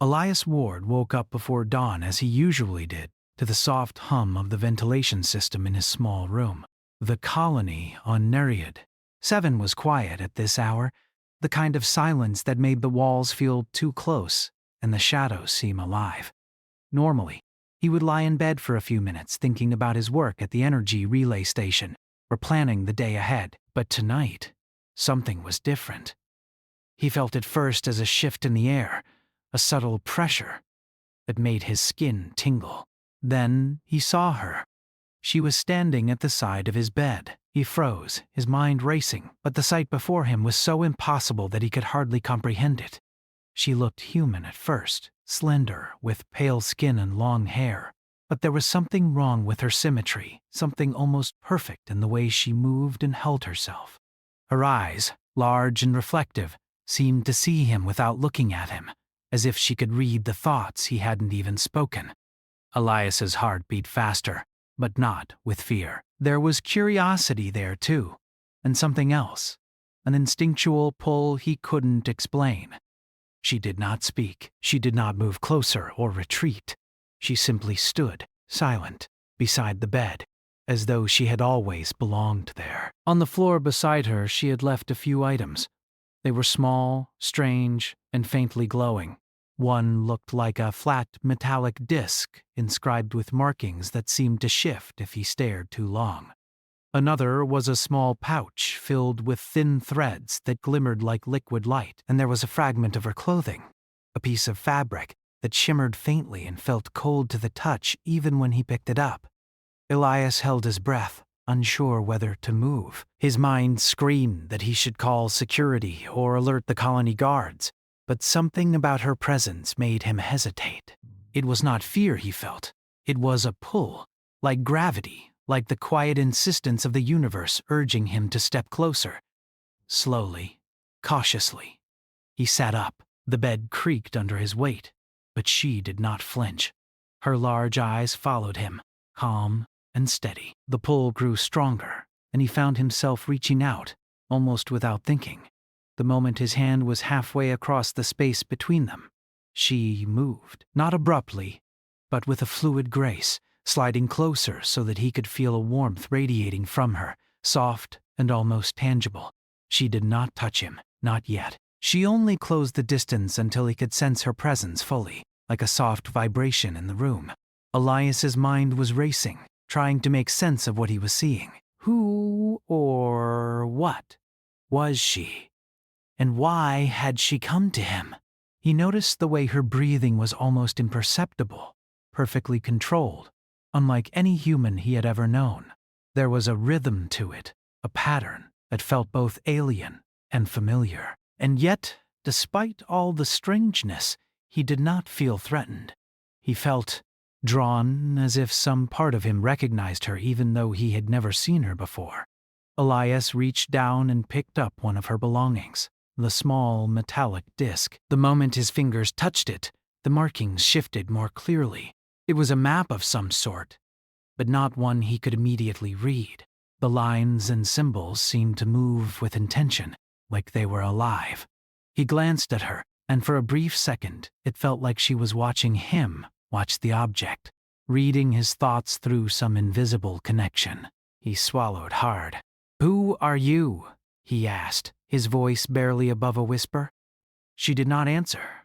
Elias Ward woke up before dawn as he usually did, to the soft hum of the ventilation system in his small room. The colony on Narratedscifi was quiet at this hour, the kind of silence that made the walls feel too close and the shadows seem alive. Normally, he would lie in bed for a few minutes thinking about his work at the energy relay station or planning the day ahead, but tonight, something was different. He felt it first as a shift in the air, a subtle pressure that made his skin tingle. Then he saw her. She was standing at the side of his bed. He froze, his mind racing, but the sight before him was so impossible that he could hardly comprehend it. She looked human at first, slender, with pale skin and long hair, but there was something wrong with her symmetry, something almost perfect in the way she moved and held herself. Her eyes, large and reflective, seemed to see him without looking at him, as if she could read the thoughts he hadn't even spoken. Elias's heart beat faster, but not with fear. There was curiosity there too, and something else, an instinctual pull he couldn't explain. She did not speak. She did not move closer or retreat. She simply stood, silent, beside the bed, as though she had always belonged there. On the floor beside her she had left a few items. They were small, strange, and faintly glowing. One looked like a flat metallic disc inscribed with markings that seemed to shift if he stared too long. Another was a small pouch filled with thin threads that glimmered like liquid light, and there was a fragment of her clothing, a piece of fabric that shimmered faintly and felt cold to the touch even when he picked it up. Elias held his breath, unsure whether to move. His mind screamed that he should call security or alert the colony guards, but something about her presence made him hesitate. It was not fear he felt. It was a pull, like gravity, like the quiet insistence of the universe urging him to step closer. Slowly, cautiously, he sat up. The bed creaked under his weight, but she did not flinch. Her large eyes followed him, calm and steady. The pull grew stronger, and he found himself reaching out, almost without thinking. The moment his hand was halfway across the space between them, she moved, not abruptly, but with a fluid grace, sliding closer so that he could feel a warmth radiating from her, soft and almost tangible. She did not touch him, not yet. She only closed the distance until he could sense her presence fully, like a soft vibration in the room. Elias's mind was racing, trying to make sense of what he was seeing. Who or what was she? And why had she come to him? He noticed the way her breathing was almost imperceptible, perfectly controlled, unlike any human he had ever known. There was a rhythm to it, a pattern that felt both alien and familiar. And yet, despite all the strangeness, he did not feel threatened. He felt drawn, as if some part of him recognized her even though he had never seen her before. Elias reached down and picked up one of her belongings, the small metallic disc. The moment his fingers touched it, the markings shifted more clearly. It was a map of some sort, but not one he could immediately read. The lines and symbols seemed to move with intention, like they were alive. He glanced at her, and for a brief second, it felt like she was watching him watch the object, reading his thoughts through some invisible connection. He swallowed hard. "Who are you?" he asked, his voice barely above a whisper. She did not answer.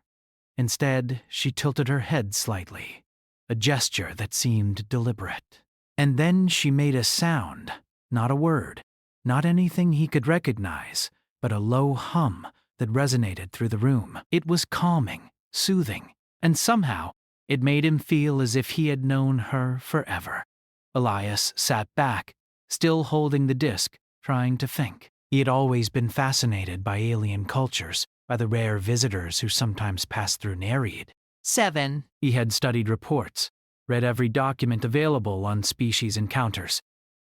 Instead, she tilted her head slightly, a gesture that seemed deliberate. And then she made a sound, not a word, not anything he could recognize, but a low hum that resonated through the room. It was calming, soothing, and somehow it made him feel as if he had known her forever. Elias sat back, still holding the disc, trying to think. He had always been fascinated by alien cultures, by the rare visitors who sometimes passed through Narratedscifi. He had studied reports, read every document available on species encounters,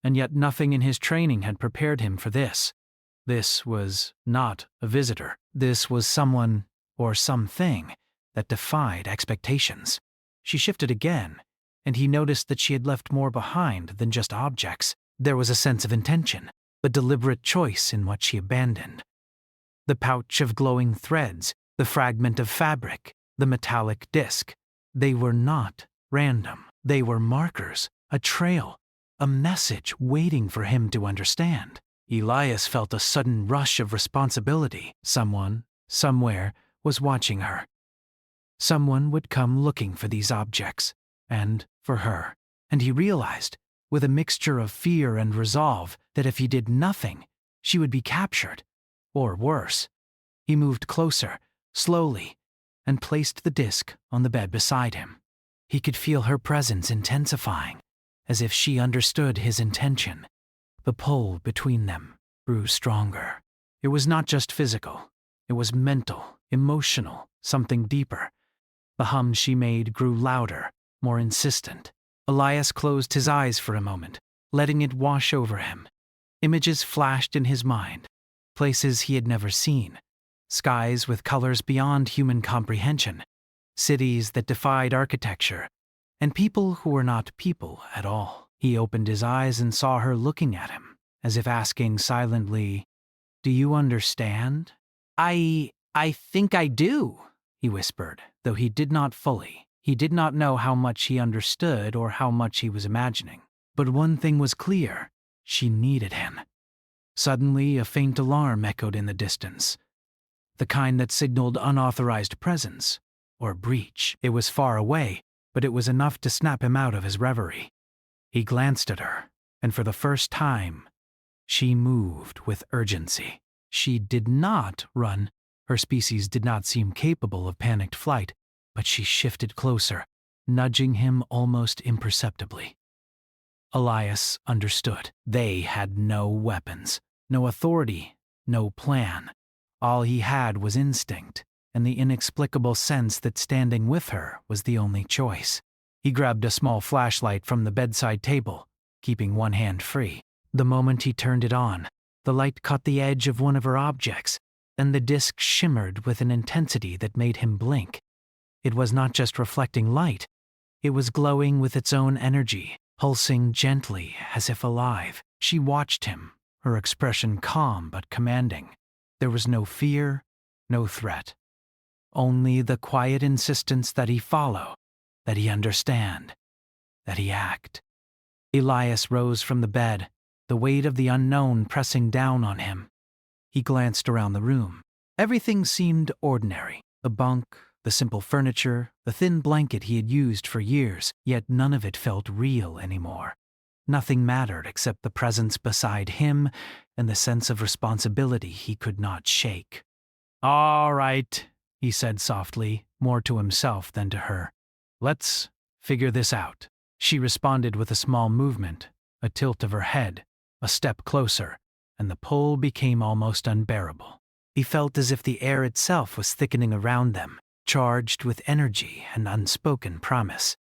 and yet nothing in his training had prepared him for this. This was not a visitor. This was someone, or something, that defied expectations. She shifted again, and he noticed that she had left more behind than just objects. There was a sense of intention, a deliberate choice in what she abandoned. The pouch of glowing threads, the fragment of fabric, the metallic disc. They were not random. They were markers, a trail, a message waiting for him to understand. Elias felt a sudden rush of responsibility. Someone, somewhere, was watching her. Someone would come looking for these objects, and for her. And he realized, with a mixture of fear and resolve, that if he did nothing, she would be captured. Or worse. He moved closer, slowly, and placed the disc on the bed beside him. He could feel her presence intensifying, as if she understood his intention. The pull between them grew stronger. It was not just physical. It was mental, emotional, something deeper. The hum she made grew louder, more insistent. Elias closed his eyes for a moment, letting it wash over him. Images flashed in his mind, places he had never seen, skies with colors beyond human comprehension, cities that defied architecture, and people who were not people at all. He opened his eyes and saw her looking at him, as if asking silently, "Do you understand?" I think I do," he whispered, though he did not fully. He did not know how much he understood or how much he was imagining. But one thing was clear. She needed him. Suddenly, a faint alarm echoed in the distance. The kind that signaled unauthorized presence, or breach. It was far away, but it was enough to snap him out of his reverie. He glanced at her, and for the first time, she moved with urgency. She did not run. Her species did not seem capable of panicked flight, but she shifted closer, nudging him almost imperceptibly. Elias understood. They had no weapons, no authority, no plan. All he had was instinct, and the inexplicable sense that standing with her was the only choice. He grabbed a small flashlight from the bedside table, keeping one hand free. The moment he turned it on, the light caught the edge of one of her objects, and the disc shimmered with an intensity that made him blink. It was not just reflecting light. It was glowing with its own energy, pulsing gently as if alive. She watched him, her expression calm but commanding. There was no fear, no threat. Only the quiet insistence that he follow, that he understand, that he act. Elias rose from the bed, the weight of the unknown pressing down on him. He glanced around the room. Everything seemed ordinary. The bunk, the simple furniture, the thin blanket he had used for years, yet none of it felt real anymore. Nothing mattered except the presence beside him and the sense of responsibility he could not shake. "All right," he said softly, more to himself than to her. "Let's figure this out." She responded with a small movement, a tilt of her head, a step closer, and the pull became almost unbearable. He felt as if the air itself was thickening around them, charged with energy and unspoken promise.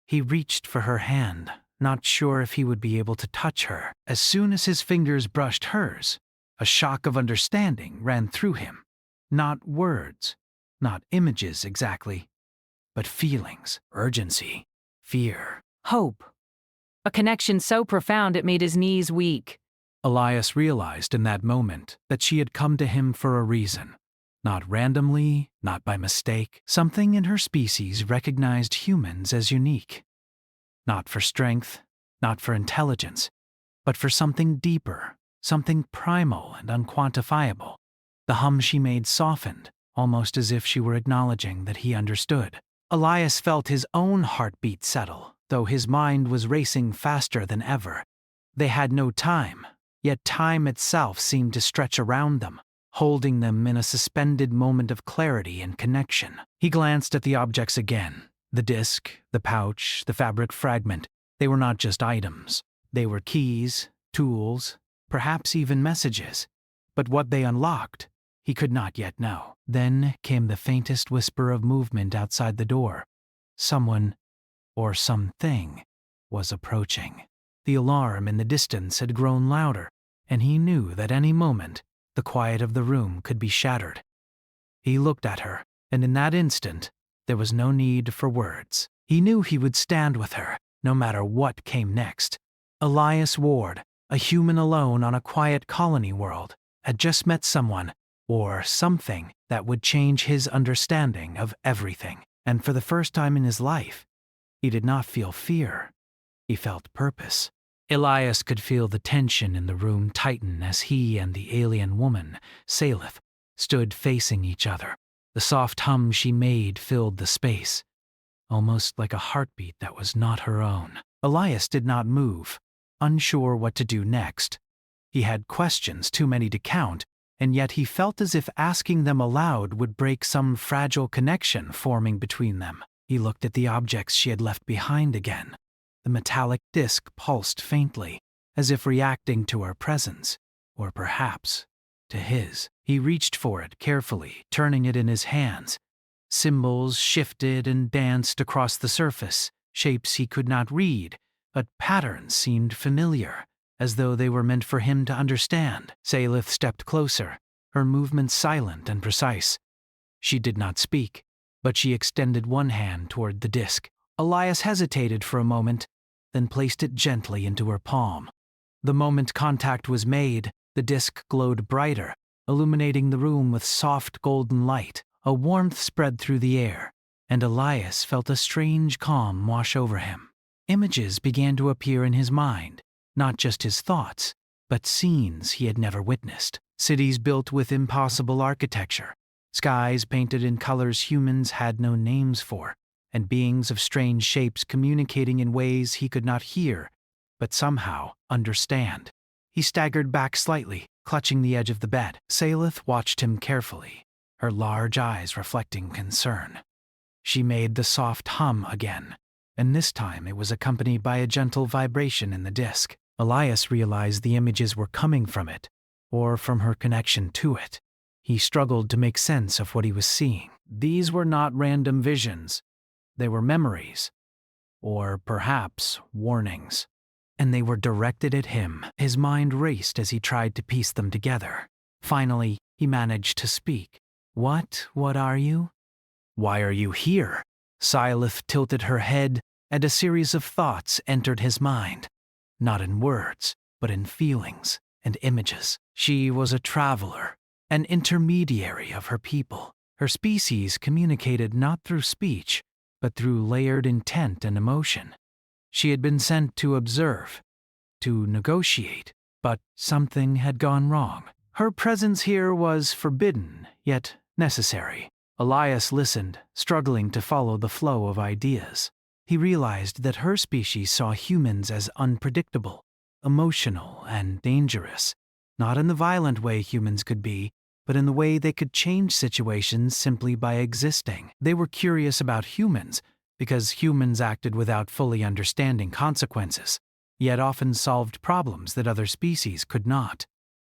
He reached for her hand, not sure if he would be able to touch her. As soon as his fingers brushed hers, a shock of understanding ran through him. Not words, not images exactly, but feelings, urgency, fear, hope. A connection so profound it made his knees weak. Elias realized in that moment that she had come to him for a reason. Not randomly, not by mistake. Something in her species recognized humans as unique. Not for strength, not for intelligence, but for something deeper, something primal and unquantifiable. The hum she made softened, almost as if she were acknowledging that he understood. Elias felt his own heartbeat settle, though his mind was racing faster than ever. They had no time, yet time itself seemed to stretch around them, holding them in a suspended moment of clarity and connection. He glanced at the objects again. The disc, the pouch, the fabric fragment. They were not just items. They were keys, tools, perhaps even messages. But what they unlocked, he could not yet know. Then came the faintest whisper of movement outside the door. Someone, or something, was approaching. The alarm in the distance had grown louder, and he knew that any moment the quiet of the room could be shattered. He looked at her, and in that instant, there was no need for words. He knew he would stand with her, no matter what came next. Elias Ward, a human alone on a quiet colony world, had just met someone or something that would change his understanding of everything. And for the first time in his life, he did not feel fear. He felt purpose. Elias could feel the tension in the room tighten as he and the alien woman, Salith, stood facing each other. The soft hum she made filled the space, almost like a heartbeat that was not her own. Elias did not move, unsure what to do next. He had questions too many to count, and yet he felt as if asking them aloud would break some fragile connection forming between them. He looked at the objects she had left behind again. The metallic disc pulsed faintly, as if reacting to her presence, or perhaps to his. He reached for it carefully, turning it in his hands. Symbols shifted and danced across the surface, shapes he could not read, but patterns seemed familiar, as though they were meant for him to understand. Salith stepped closer, her movements silent and precise. She did not speak, but she extended one hand toward the disc. Elias hesitated for a moment, then placed it gently into her palm. The moment contact was made, the disc glowed brighter, illuminating the room with soft golden light. A warmth spread through the air, and Elias felt a strange calm wash over him. Images began to appear in his mind, not just his thoughts, but scenes he had never witnessed. Cities built with impossible architecture, skies painted in colors humans had no names for, and beings of strange shapes communicating in ways he could not hear, but somehow understand. He staggered back slightly, clutching the edge of the bed. Salith watched him carefully, her large eyes reflecting concern. She made the soft hum again, and this time it was accompanied by a gentle vibration in the disc. Elias realized the images were coming from it, or from her connection to it. He struggled to make sense of what he was seeing. These were not random visions. They were memories, or perhaps warnings, and they were directed at him. His mind raced as he tried to piece them together. Finally, he managed to speak. What are you? Why are you here? Salith tilted her head, and a series of thoughts entered his mind. Not in words, but in feelings and images. She was a traveler, an intermediary of her people. Her species communicated not through speech, but through layered intent and emotion. She had been sent to observe, to negotiate, but something had gone wrong. Her presence here was forbidden, yet necessary. Elias listened, struggling to follow the flow of ideas. He realized that her species saw humans as unpredictable, emotional, and dangerous, not in the violent way humans could be, but in the way they could change situations simply by existing. They were curious about humans because humans acted without fully understanding consequences, yet often solved problems that other species could not.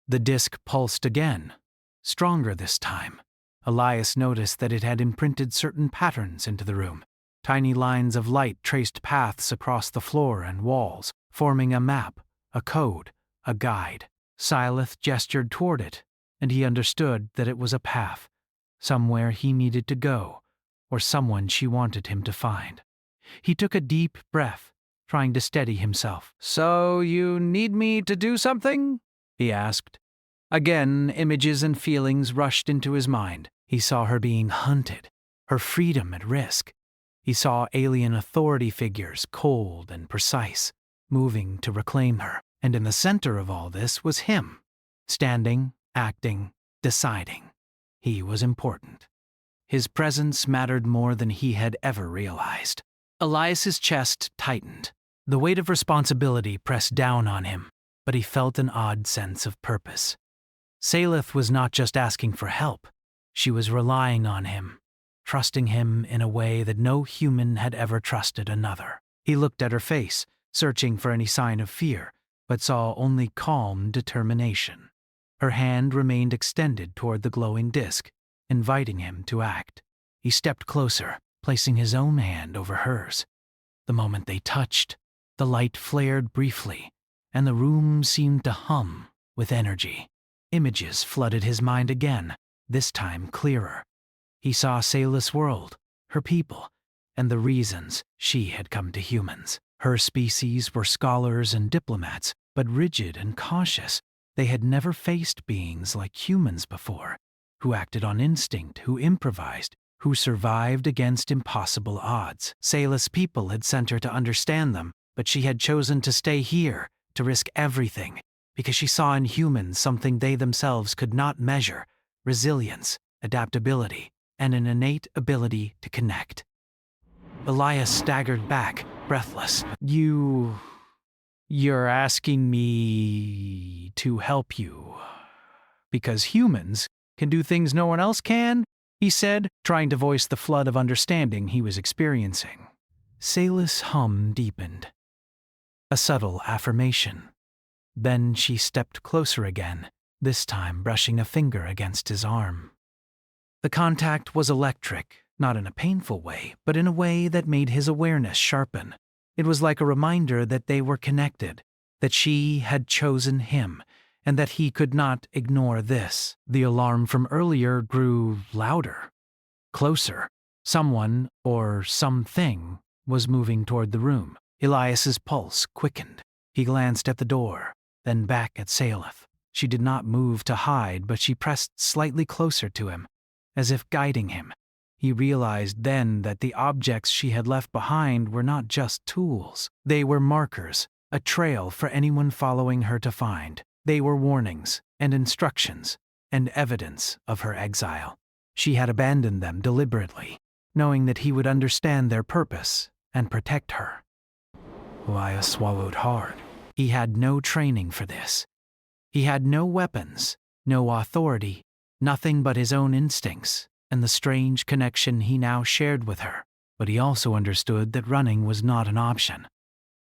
The disc pulsed again, stronger this time. Elias noticed that it had imprinted certain patterns into the room. Tiny lines of light traced paths across the floor and walls, forming a map, a code, a guide. Salith gestured toward it, and he understood that it was a path, somewhere he needed to go, or someone she wanted him to find. He took a deep breath, trying to steady himself. "So you need me to do something?" he asked. Again, images and feelings rushed into his mind. He saw her being hunted, her freedom at risk. He saw alien authority figures, cold and precise, moving to reclaim her. And in the center of all this was him, standing, acting, deciding. He was important. His presence mattered more than he had ever realized. Elias's chest tightened. The weight of responsibility pressed down on him, but he felt an odd sense of purpose. Salith was not just asking for help. She was relying on him, trusting him in a way that no human had ever trusted another. He looked at her face, searching for any sign of fear, but saw only calm determination. Her hand remained extended toward the glowing disc, inviting him to act. He stepped closer, placing his own hand over hers. The moment they touched, the light flared briefly, and the room seemed to hum with energy. Images flooded his mind again, this time clearer. He saw Salith's world, her people, and the reasons she had come to humans. Her species were scholars and diplomats, but rigid and cautious. They had never faced beings like humans before. who acted on instinct, who improvised, who survived against impossible odds. Sayla's people had sent her to understand them, but she had chosen to stay here, to risk everything, because she saw in humans something they themselves could not measure: resilience, adaptability, and an innate ability to connect. Elias staggered back, breathless. You're asking me to help you because humans can do things no one else can? He said, trying to voice the flood of understanding he was experiencing. Sayla's hum deepened. A subtle affirmation. Then she stepped closer again, this time brushing a finger against his arm. The contact was electric, not in a painful way, but in a way that made his awareness sharpen. It was like a reminder that they were connected, that she had chosen him, and that he could not ignore this. The alarm from earlier grew louder, closer. Someone, or something, was moving toward the room. Elias's pulse quickened. He glanced at the door, then back at Sayla. She did not move to hide, but she pressed slightly closer to him, as if guiding him. He realized then that the objects she had left behind were not just tools. They were markers, a trail for anyone following her to find. They were warnings and instructions and evidence of her exile. She had abandoned them deliberately, knowing that he would understand their purpose and protect her. Elias swallowed hard. He had no training for this. He had no weapons, no authority, nothing but his own instincts and the strange connection he now shared with her. But he also understood that running was not an option.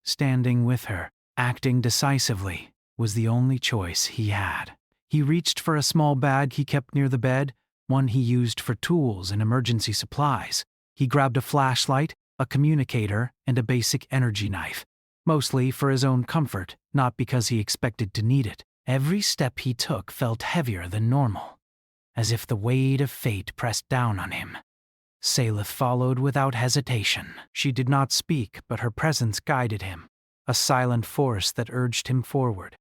Standing with her, acting decisively, was the only choice he had. He reached for a small bag he kept near the bed, one he used for tools and emergency supplies. He grabbed a flashlight, a communicator, and a basic energy knife, mostly for his own comfort, not because he expected to need it. Every step he took felt heavier than normal, as if the weight of fate pressed down on him. Sayla followed without hesitation. She did not speak, but her presence guided him, a silent force that urged him forward.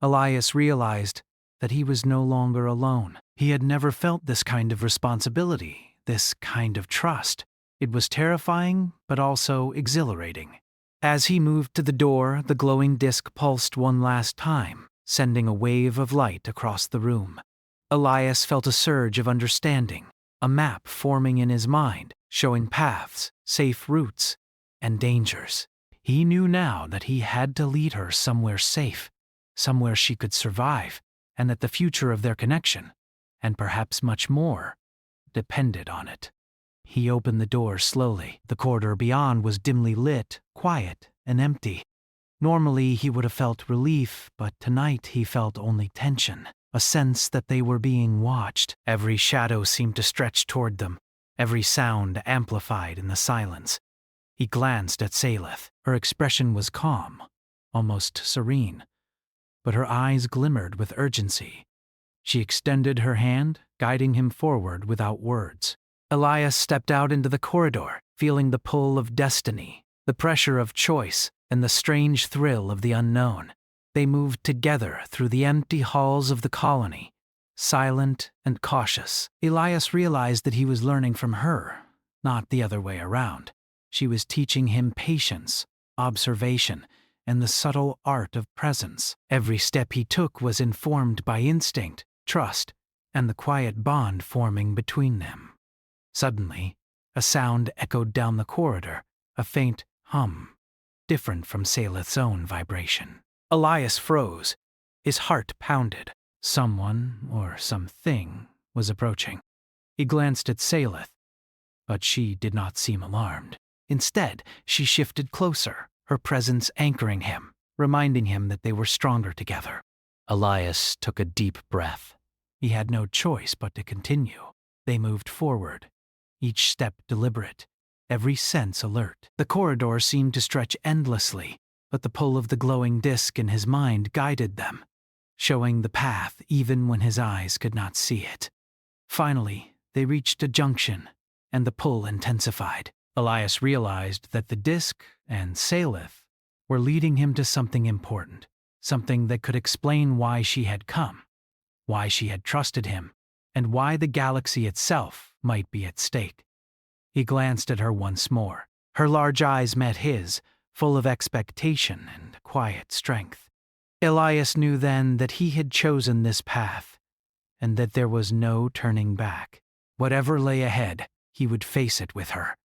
Elias realized that he was no longer alone. He had never felt this kind of responsibility, this kind of trust. It was terrifying, but also exhilarating. As he moved to the door, the glowing disc pulsed one last time, sending a wave of light across the room. Elias felt a surge of understanding, a map forming in his mind, showing paths, safe routes, and dangers. He knew now that he had to lead her somewhere safe, somewhere she could survive, and that the future of their connection, and perhaps much more, depended on it. He opened the door slowly. The corridor beyond was dimly lit, quiet, and empty. Normally he would have felt relief, but tonight he felt only tension, a sense that they were being watched. Every shadow seemed to stretch toward them, every sound amplified in the silence. He glanced at Sayla. Her expression was calm, almost serene, but her eyes glimmered with urgency. She extended her hand, guiding him forward without words. Elias stepped out into the corridor, feeling the pull of destiny, the pressure of choice, and the strange thrill of the unknown. They moved together through the empty halls of the colony, silent and cautious. Elias realized that he was learning from her, not the other way around. She was teaching him patience, observation, and the subtle art of presence. Every step he took was informed by instinct, trust, and the quiet bond forming between them. Suddenly, a sound echoed down the corridor, a faint hum, different from Sayla's own vibration. Elias froze. His heart pounded. Someone, or something, was approaching. He glanced at Sayla, but she did not seem alarmed. Instead, she shifted closer, her presence anchoring him, reminding him that they were stronger together. Elias took a deep breath. He had no choice but to continue. They moved forward, each step deliberate, every sense alert. The corridor seemed to stretch endlessly, but the pull of the glowing disc in his mind guided them, showing the path even when his eyes could not see it. Finally, they reached a junction, and the pull intensified. Elias realized that the disc and Sayla were leading him to something important, something that could explain why she had come, why she had trusted him, and why the galaxy itself might be at stake. He glanced at her once more. Her large eyes met his, full of expectation and quiet strength. Elias knew then that he had chosen this path, and that there was no turning back. Whatever lay ahead, he would face it with her.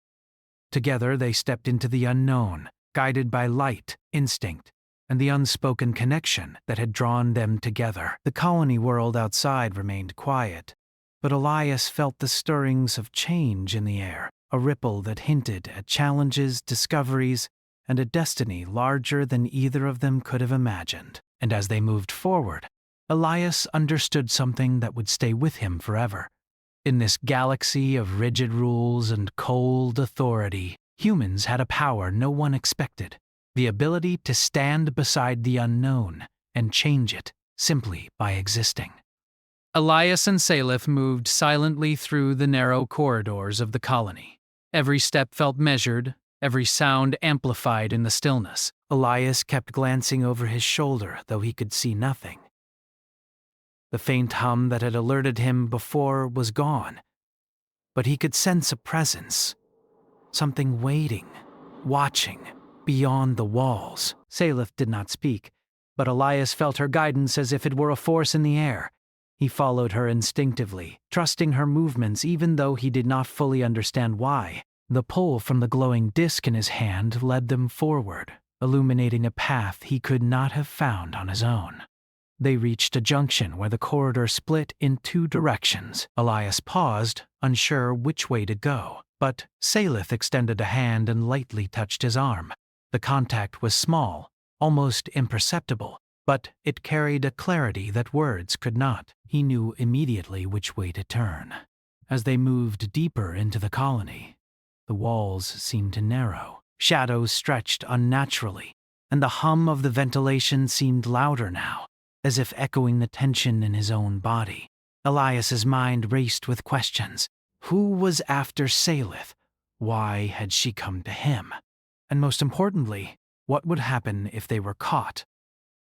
Together they stepped into the unknown, guided by light, instinct, and the unspoken connection that had drawn them together. The colony world outside remained quiet, but Elias felt the stirrings of change in the air, a ripple that hinted at challenges, discoveries, and a destiny larger than either of them could have imagined. And as they moved forward, Elias understood something that would stay with him forever. In this galaxy of rigid rules and cold authority, humans had a power no one expected, the ability to stand beside the unknown and change it simply by existing. Elias and Salif moved silently through the narrow corridors of the colony. Every step felt measured, every sound amplified in the stillness. Elias kept glancing over his shoulder, though he could see nothing. The faint hum that had alerted him before was gone, but he could sense a presence, something waiting, watching, beyond the walls. Salif did not speak, but Elias felt her guidance as if it were a force in the air. He followed her instinctively, trusting her movements even though he did not fully understand why. The pull from the glowing disc in his hand led them forward, illuminating a path he could not have found on his own. They reached a junction where the corridor split in two directions. Elias paused, unsure which way to go, but Salif extended a hand and lightly touched his arm. The contact was small, almost imperceptible, but it carried a clarity that words could not. He knew immediately which way to turn. As they moved deeper into the colony, the walls seemed to narrow. Shadows stretched unnaturally, and the hum of the ventilation seemed louder now, as if echoing the tension in his own body. Elias's mind raced with questions. Who was after Salif? Why had she come to him? And most importantly, what would happen if they were caught?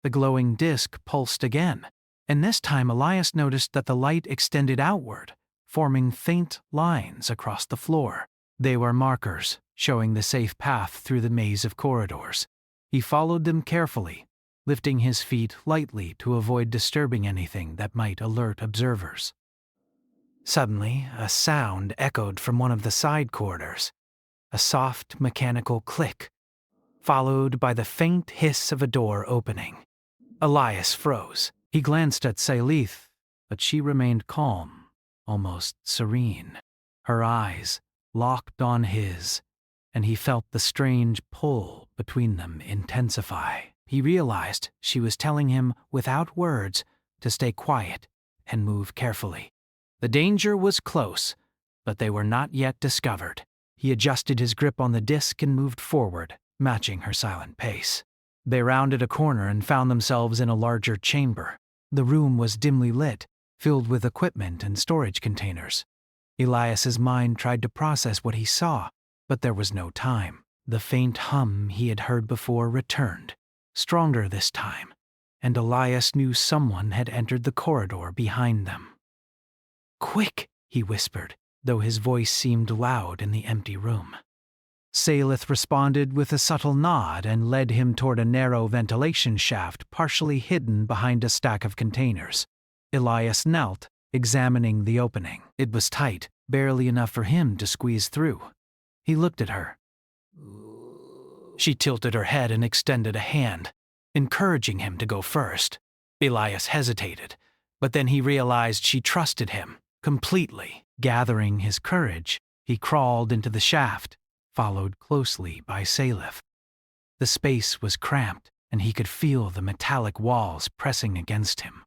The glowing disc pulsed again, and this time Elias noticed that the light extended outward, forming faint lines across the floor. They were markers, showing the safe path through the maze of corridors. He followed them carefully, lifting his feet lightly to avoid disturbing anything that might alert observers. Suddenly, a sound echoed from one of the side corridors, a soft mechanical click, followed by the faint hiss of a door opening. Elias froze. He glanced at Salif, but she remained calm, almost serene. Her eyes locked on his, and he felt the strange pull between them intensify. He realized she was telling him, without words, to stay quiet and move carefully. The danger was close, but they were not yet discovered. He adjusted his grip on the disc and moved forward, matching her silent pace. They rounded a corner and found themselves in a larger chamber. The room was dimly lit, filled with equipment and storage containers. Elias's mind tried to process what he saw, but there was no time. The faint hum he had heard before returned, stronger this time, and Elias knew someone had entered the corridor behind them. "Quick," he whispered, though his voice seemed loud in the empty room. Salif responded with a subtle nod and led him toward a narrow ventilation shaft partially hidden behind a stack of containers. Elias knelt, examining the opening. It was tight, barely enough for him to squeeze through. He looked at her. She tilted her head and extended a hand, encouraging him to go first. Elias hesitated, but then he realized she trusted him completely. Gathering his courage, he crawled into the shaft, followed closely by Salif. The space was cramped, and he could feel the metallic walls pressing against him.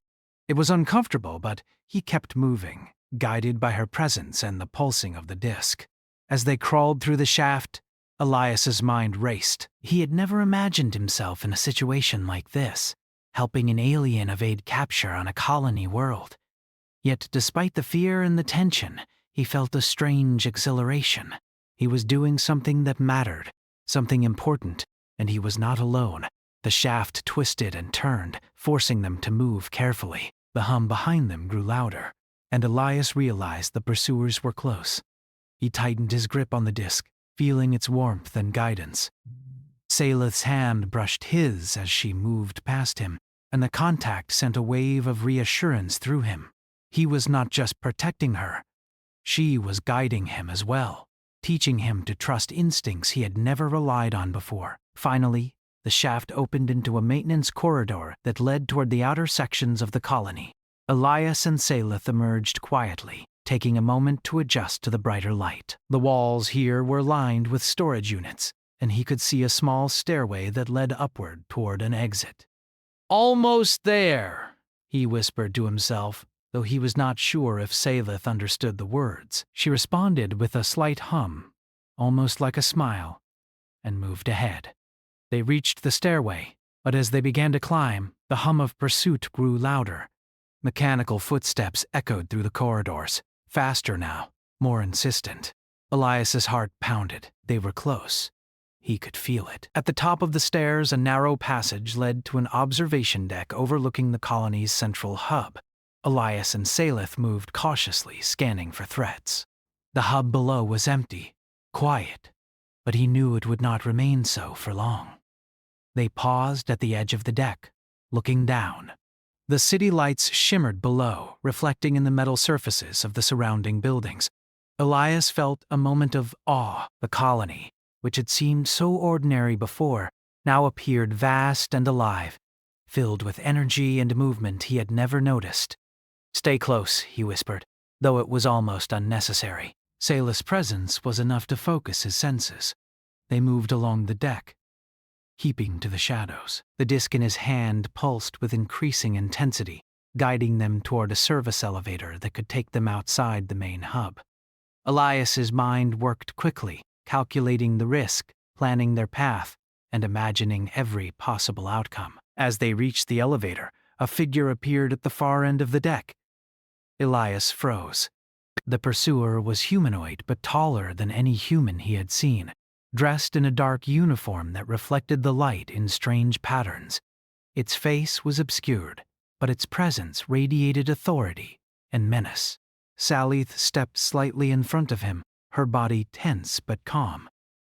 It was uncomfortable, but he kept moving, guided by her presence and the pulsing of the disc. As they crawled through the shaft, Elias's mind raced. He had never imagined himself in a situation like this, helping an alien evade capture on a colony world. Yet despite the fear and the tension, he felt a strange exhilaration. He was doing something that mattered, something important, and he was not alone. The shaft twisted and turned, forcing them to move carefully. The hum behind them grew louder, and Elias realized the pursuers were close. He tightened his grip on the disc, feeling its warmth and guidance. Salith's hand brushed his as she moved past him, and the contact sent a wave of reassurance through him. He was not just protecting her. She was guiding him as well, teaching him to trust instincts he had never relied on before. Finally, the shaft opened into a maintenance corridor that led toward the outer sections of the colony. Elias and Salith emerged quietly, taking a moment to adjust to the brighter light. The walls here were lined with storage units, and he could see a small stairway that led upward toward an exit. "Almost there," he whispered to himself, though he was not sure if Salith understood the words. She responded with a slight hum, almost like a smile, and moved ahead. They reached the stairway, but as they began to climb, the hum of pursuit grew louder. Mechanical footsteps echoed through the corridors, faster now, more insistent. Elias's heart pounded. They were close. He could feel it. At the top of the stairs, a narrow passage led to an observation deck overlooking the colony's central hub. Elias and Salith moved cautiously, scanning for threats. The hub below was empty, quiet, but he knew it would not remain so for long. They paused at the edge of the deck, looking down. The city lights shimmered below, reflecting in the metal surfaces of the surrounding buildings. Elias felt a moment of awe. The colony, which had seemed so ordinary before, now appeared vast and alive, filled with energy and movement he had never noticed. "Stay close," he whispered, though it was almost unnecessary. Salith's presence was enough to focus his senses. They moved along the deck, keeping to the shadows. The disc in his hand pulsed with increasing intensity, guiding them toward a service elevator that could take them outside the main hub. Elias's mind worked quickly, calculating the risk, planning their path, and imagining every possible outcome. As they reached the elevator, a figure appeared at the far end of the deck. Elias froze. The pursuer was humanoid, but taller than any human he had seen, dressed in a dark uniform that reflected the light in strange patterns. Its face was obscured, but its presence radiated authority and menace. Salith stepped slightly in front of him, her body tense but calm.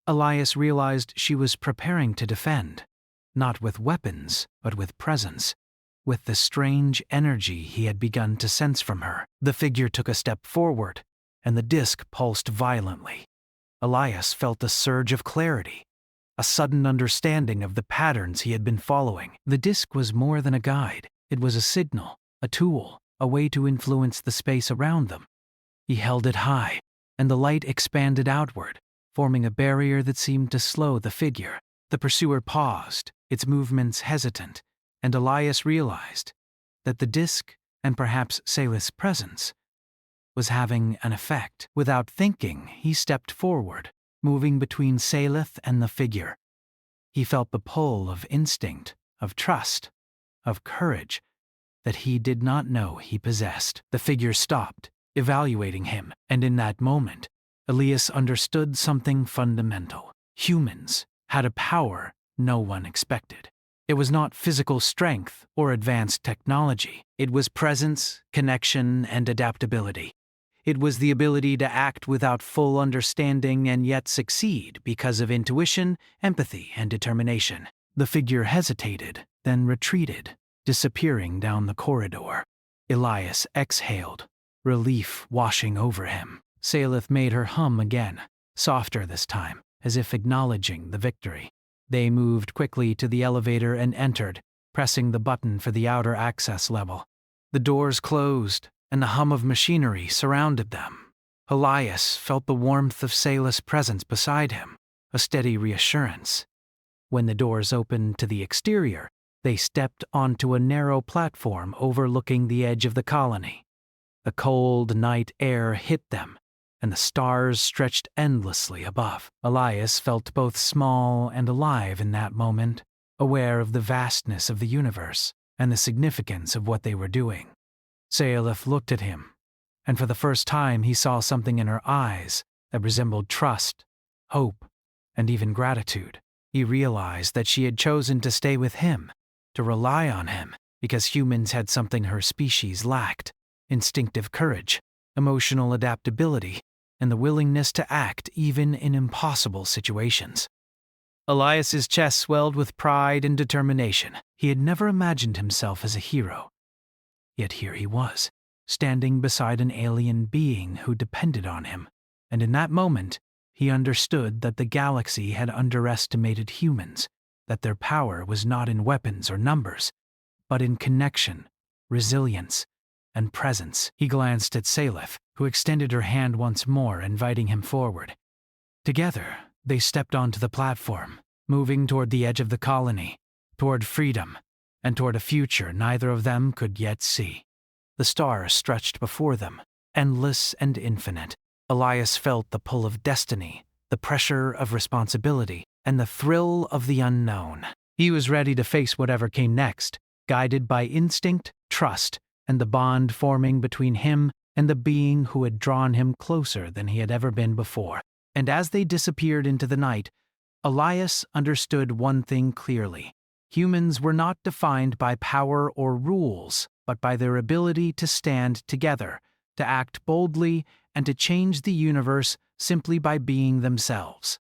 Elias realized she was preparing to defend, not with weapons, but with presence, with the strange energy he had begun to sense from her. The figure took a step forward, and the disc pulsed violently. Elias felt a surge of clarity, a sudden understanding of the patterns he had been following. The disc was more than a guide. It was a signal, a tool, a way to influence the space around them. He held it high, and the light expanded outward, forming a barrier that seemed to slow the figure. The pursuer paused, its movements hesitant, and Elias realized that the disc, and perhaps Salith's presence, was having an effect. Without thinking, he stepped forward, moving between Salith and the figure. He felt the pull of instinct, of trust, of courage that he did not know he possessed. The figure stopped, evaluating him, and in that moment, Elias understood something fundamental. Humans had a power no one expected. It was not physical strength or advanced technology. It was presence, connection, and adaptability. It was the ability to act without full understanding and yet succeed because of intuition, empathy, and determination. The figure hesitated, then retreated, disappearing down the corridor. Elias exhaled, relief washing over him. Salith made her hum again, softer this time, as if acknowledging the victory. They moved quickly to the elevator and entered, pressing the button for the outer access level. The doors closed, and the hum of machinery surrounded them. Elias felt the warmth of Salith's presence beside him, a steady reassurance. When the doors opened to the exterior, they stepped onto a narrow platform overlooking the edge of the colony. The cold night air hit them, and the stars stretched endlessly above. Elias felt both small and alive in that moment, aware of the vastness of the universe and the significance of what they were doing. Salith looked at him, and for the first time he saw something in her eyes that resembled trust, hope, and even gratitude. He realized that she had chosen to stay with him, to rely on him, because humans had something her species lacked: instinctive courage, emotional adaptability, and the willingness to act even in impossible situations. Elias's chest swelled with pride and determination. He had never imagined himself as a hero. Yet here he was, standing beside an alien being who depended on him, and in that moment, he understood that the galaxy had underestimated humans, that their power was not in weapons or numbers, but in connection, resilience, and presence. He glanced at Salif, who extended her hand once more, inviting him forward. Together, they stepped onto the platform, moving toward the edge of the colony, toward freedom, and toward a future neither of them could yet see. The stars stretched before them, endless and infinite. Elias felt the pull of destiny, the pressure of responsibility, and the thrill of the unknown. He was ready to face whatever came next, guided by instinct, trust, and the bond forming between him and the being who had drawn him closer than he had ever been before. And as they disappeared into the night, Elias understood one thing clearly. Humans were not defined by power or rules, but by their ability to stand together, to act boldly, and to change the universe simply by being themselves.